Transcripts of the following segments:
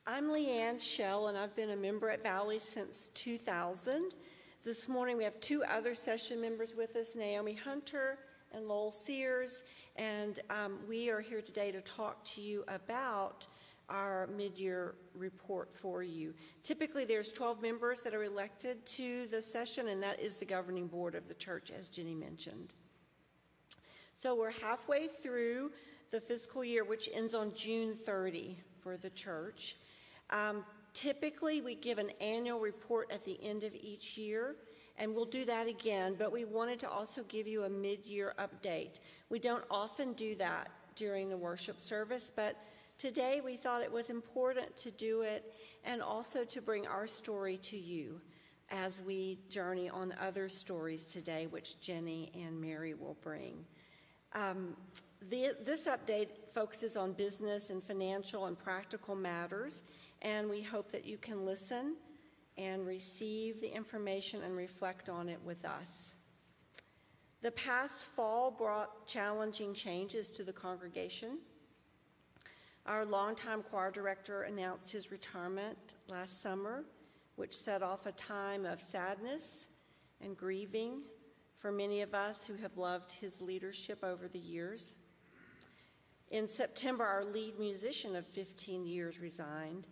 I'm Leanne Schell, and I've been a member at Valley since 2000. This morning we have two other session members with us, Naomi Hunter and Lowell Sears, and we are here today to talk to you about our mid-year report for you. Typically there's 12 members that are elected to the session, and that is the governing board of the church, as Jenny mentioned. So we're halfway through the fiscal year, which ends on June 30 for the church. Typically, we give an annual report at the end of each year, and we'll do that again, but we wanted to also give you a mid-year update. We don't often do that during the worship service, but today we thought it was important to do it and also to bring our story to you as we journey on other stories today, which Jenny and Mary will bring. This update focuses on business and financial and practical matters, and we hope that you can listen and receive the information and reflect on it with us. The past fall brought challenging changes to the congregation. Our longtime choir director announced his retirement last summer, which set off a time of sadness and grieving for many of us who have loved his leadership over the years. In September, our lead musician of 15 years resigned,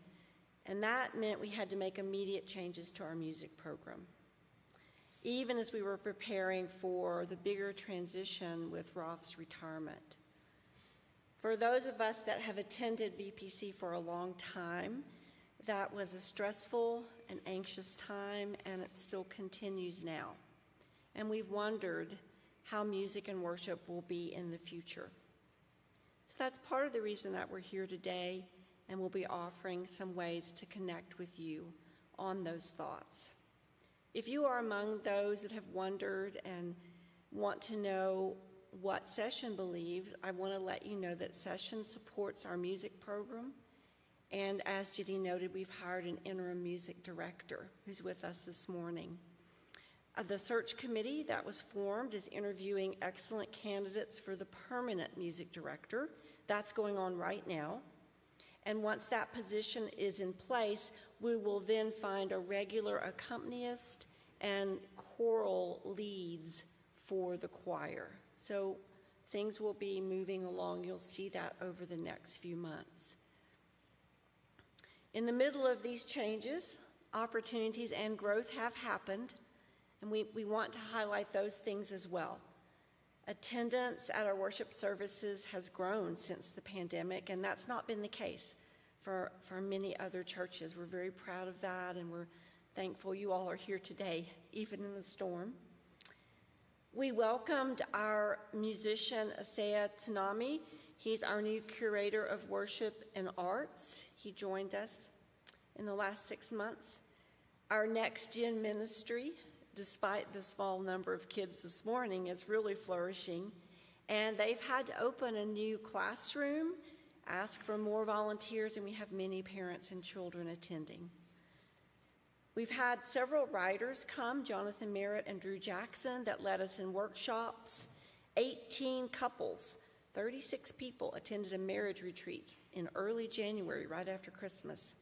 and that meant we had to make immediate changes to our music program, even as we were preparing for the bigger transition with Rolf's retirement. For those of us that have attended VPC for a long time, that was a stressful and anxious time, and it still continues now. And we've wondered how music and worship will be in the future. So that's part of the reason that we're here today, and we'll be offering some ways to connect with you on those thoughts. If you are among those that have wondered and want to know what Session believes, I want to let you know that Session supports our music program, and as Jenny noted, we've hired an interim music director who's with us this morning. The search committee that was formed is interviewing excellent candidates for the permanent music director. That's going on right now. And once that position is in place, we will then find a regular accompanist and choral leads for the choir. So things will be moving along. You'll see that over the next few months. In the middle of these changes, opportunities and growth have happened, and we want to highlight those things as well. Attendance at our worship services has grown since the pandemic, and that's not been the case for many other churches. We're very proud of that, and we're thankful you all are here today, even in the storm. We welcomed our musician, Asaya Naomi. He's our new curator of worship and arts. He joined us in the last 6 months. Our next gen ministry, despite the small number of kids this morning, is really flourishing. And they've had to open a new classroom, ask for more volunteers, and we have many parents and children attending. We've had several writers come, Jonathan Merritt and Drew Jackson, that led us in workshops. 18 couples, 36 people attended a marriage retreat in early January, right after Christmas.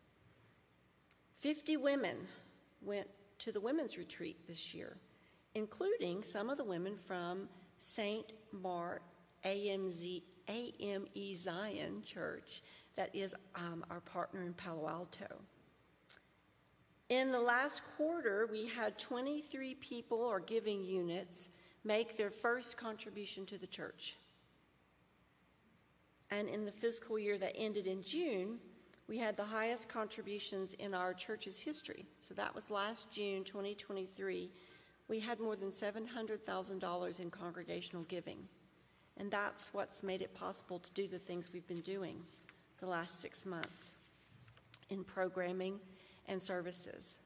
50 women went to the women's retreat this year, including some of the women from St. Mark AME Zion Church, that is our partner in Palo Alto. In the last quarter, we had 23 people or giving units make their first contribution to the church. And in the fiscal year that ended in June, we had the highest contributions in our church's history. So that was last June 2023. We had more than $700,000 in congregational giving. And that's what's made it possible to do the things we've been doing the last 6 months in programming and services.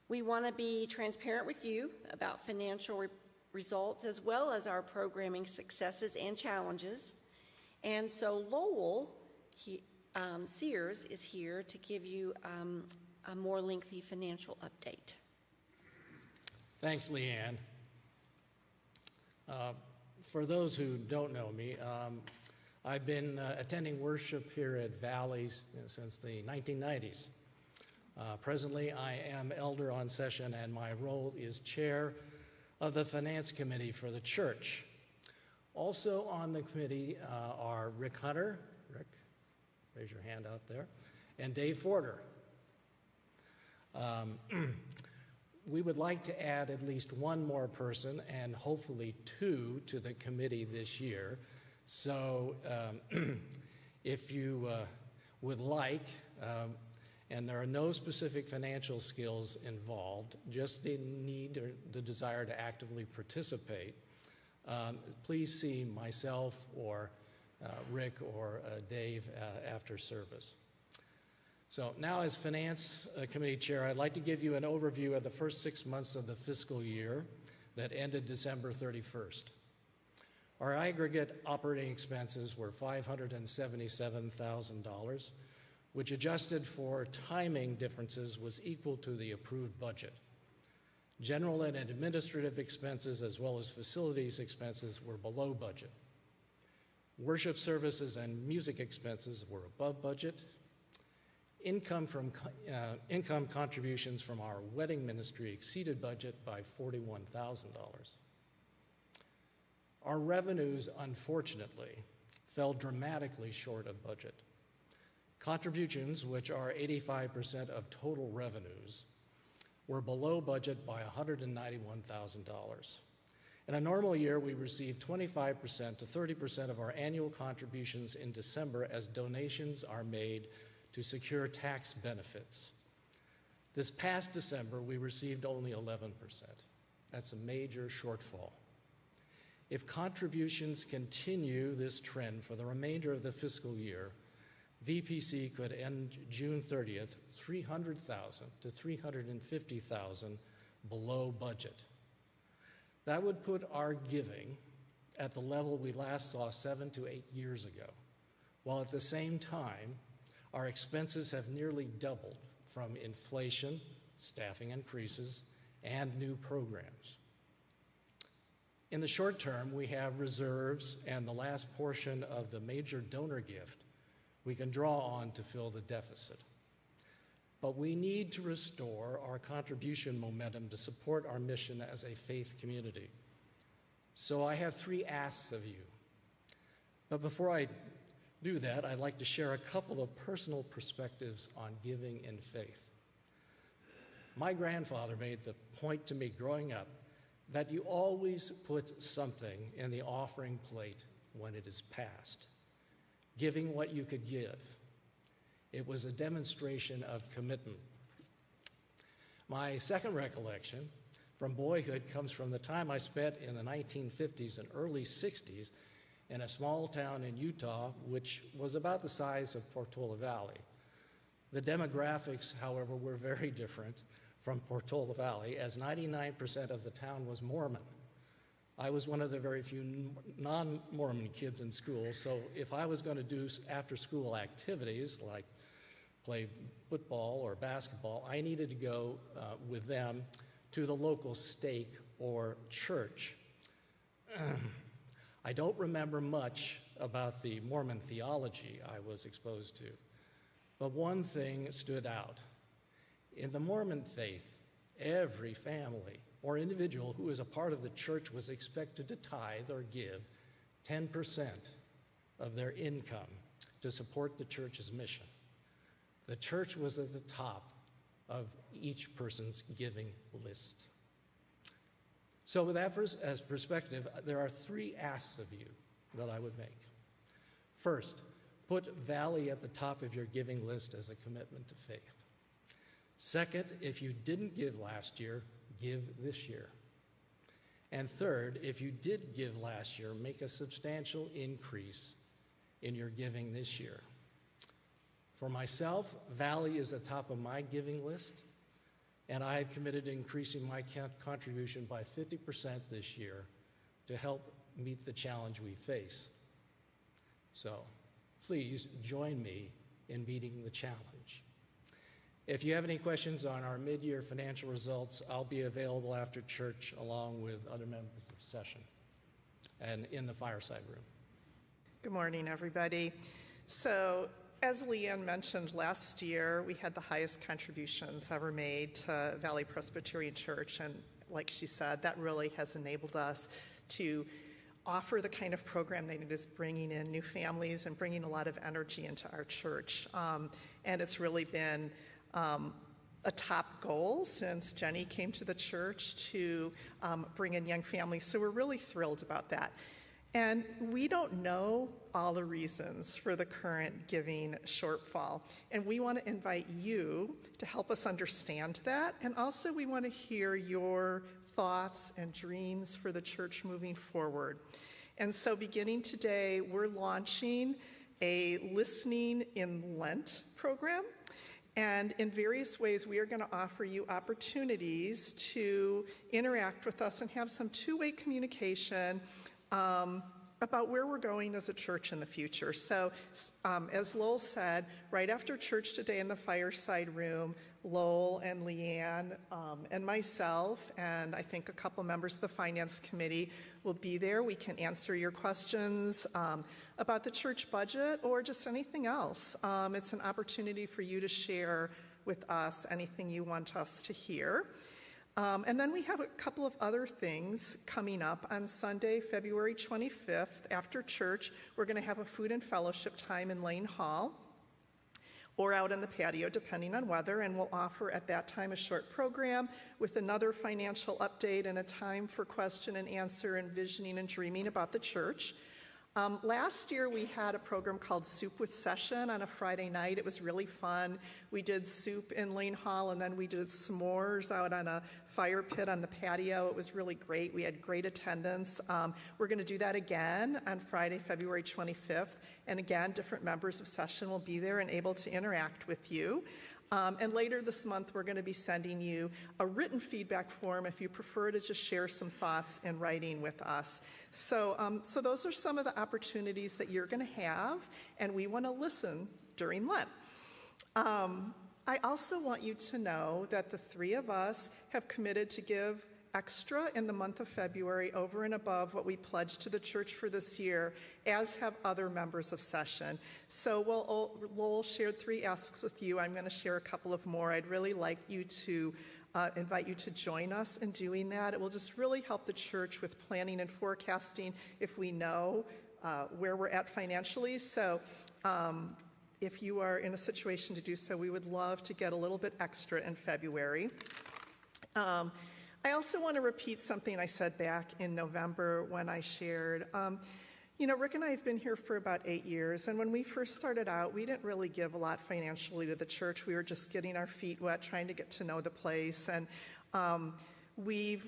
We want to be transparent with you about financial results as well as our programming successes and challenges. And so Lowell Sears is here to give you a more lengthy financial update. Thanks, Leanne. For those who don't know me, I've been attending worship here at Valley since the 1990s. Presently, I am elder on session, and my role is chair of the finance committee for the church. Also on the committee are Rick Hunter, Rick, raise your hand out there, and Dave Forder. We would like to add at least one more person, and hopefully two, to the committee this year. So if you would like, and there are no specific financial skills involved, just the need or the desire to actively participate, please see myself or Rick or Dave after service. So now, as Finance Committee Chair, I'd like to give you an overview of the first 6 months of the fiscal year that ended December 31st. Our aggregate operating expenses were $577,000, which adjusted for timing differences was equal to the approved budget. General and administrative expenses, as well as facilities expenses, were below budget. Worship services and music expenses were above budget. Income contributions from our wedding ministry exceeded budget by $41,000. Our revenues, unfortunately, fell dramatically short of budget. Contributions, which are 85% of total revenues, were below budget by $191,000. In a normal year, we receive 25% to 30% of our annual contributions in December as donations are made to secure tax benefits. This past December, we received only 11%. That's a major shortfall. If contributions continue this trend for the remainder of the fiscal year, VPC could end June 30th $300,000 to $350,000 below budget. That would put our giving at the level we last saw 7 to 8 years ago, while at the same time, our expenses have nearly doubled from inflation, staffing increases, and new programs. In the short term, we have reserves and the last portion of the major donor gift we can draw on to fill the deficit. But we need to restore our contribution momentum to support our mission as a faith community. So I have 3 asks of you. But before I do that, I'd like to share a couple of personal perspectives on giving in faith. My grandfather made the point to me growing up that you always put something in the offering plate when it is passed, giving what you could give. It was a demonstration of commitment. My second recollection from boyhood comes from the time I spent in the 1950s and early 60s in a small town in Utah, which was about the size of Portola Valley. The demographics, however, were very different from Portola Valley, as 99% of the town was Mormon. I was one of the very few non-Mormon kids in school, so if I was going to do after-school activities like play football or basketball, I needed to go with them to the local stake or church. I don't remember much about the Mormon theology I was exposed to, but one thing stood out. In the Mormon faith, every family or individual who is a part of the church was expected to tithe or give 10% of their income to support the church's mission. The church was at the top of each person's giving list. So with that as perspective, there are 3 asks of you that I would make. First, put Valley at the top of your giving list as a commitment to faith. Second, if you didn't give last year, give this year. And third, if you did give last year, make a substantial increase in your giving this year. For myself, Valley is at the top of my giving list, and I have committed to increasing my contribution by 50% this year to help meet the challenge we face. So please join me in meeting the challenge. If you have any questions on our mid-year financial results, I'll be available after church along with other members of the session and in the fireside room. Good morning, everybody. So, as Leanne mentioned, last year we had the highest contributions ever made to Valley Presbyterian Church, and like she said, that really has enabled us to offer the kind of program that it is bringing in new families and bringing a lot of energy into our church. And it's really been a top goal since Jenny came to the church to bring in young families. So we're really thrilled about that. And we don't know all the reasons for the current giving shortfall. And we want to invite you to help us understand that. And also we want to hear your thoughts and dreams for the church moving forward. And so beginning today, we're launching a Listening in Lent program. And in various ways, we are going to offer you opportunities to interact with us and have some two-way communication about where we're going as a church in the future. So as Lowell said, right after church today in the fireside room, Lowell and Leanne and myself, and I think a couple members of the finance committee will be there. We can answer your questions about the church budget or just anything else. It's an opportunity for you to share with us anything you want us to hear. And then we have a couple of other things coming up. On Sunday, February 25th, after church, we're going to have a food and fellowship time in Lane Hall or out in the patio, depending on weather, and we'll offer at that time a short program with another financial update and a time for question and answer and visioning and dreaming about the church. Last year, we had a program called Soup with Session on a Friday night. It was really fun. We did soup in Lane Hall, and then we did s'mores out on a fire pit on the patio. It was really great. We had great attendance. We're going to do that again on Friday, February 25th. And again, different members of Session will be there and able to interact with you. And later this month, we're going to be sending you a written feedback form if you prefer to just share some thoughts in writing with us. So those are some of the opportunities that you're going to have, and we want to listen during Lent. I also want you to know that the three of us have committed to give extra in the month of February over and above what we pledged to the church for this year, as have other members of Session. So Lowell shared 3 asks with you. I'm going to share a couple of more. I'd really like you to invite you to join us in doing that. It will just really help the church with planning and forecasting if we know where we're at financially. So if you are in a situation to do so, we would love to get a little bit extra in February. I also want to repeat something I said back in November when I shared. Rick and I have been here for about 8 years, and when we first started out, we didn't really give a lot financially to the church. We were just getting our feet wet, trying to get to know the place, and we've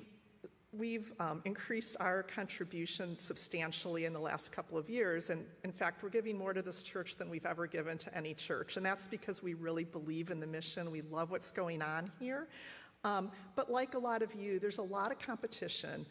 increased our contribution substantially in the last couple of years, and in fact, we're giving more to this church than we've ever given to any church, and that's because we really believe in the mission. We love what's going on here. But like a lot of you, there's a lot of competition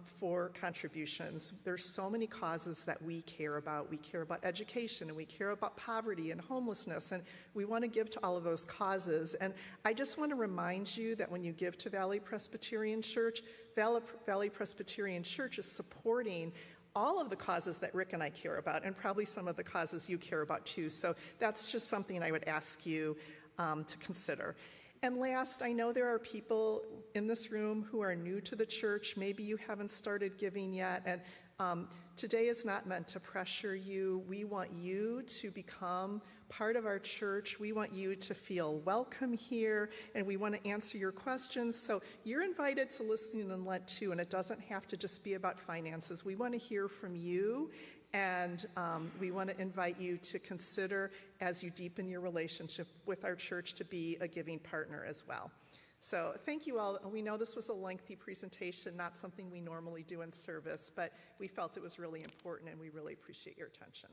for contributions. There's so many causes that we care about. We care about education, and we care about poverty and homelessness, and we want to give to all of those causes. And I just want to remind you that when you give to Valley Presbyterian Church, Valley Presbyterian Church is supporting all of the causes that Rick and I care about, and probably some of the causes you care about too. So that's just something I would ask you to consider. And last, I know there are people in this room who are new to the church. Maybe you haven't started giving yet, and today is not meant to pressure you. We want you to become part of our church. We want you to feel welcome here, and we want to answer your questions. So you're invited to listen in Lent too, and it doesn't have to just be about finances. We want to hear from you, and we want to invite you to consider, as you deepen your relationship with our church, to be a giving partner as well. So thank you all. We know this was a lengthy presentation, not something we normally do in service, but we felt it was really important, and we really appreciate your attention.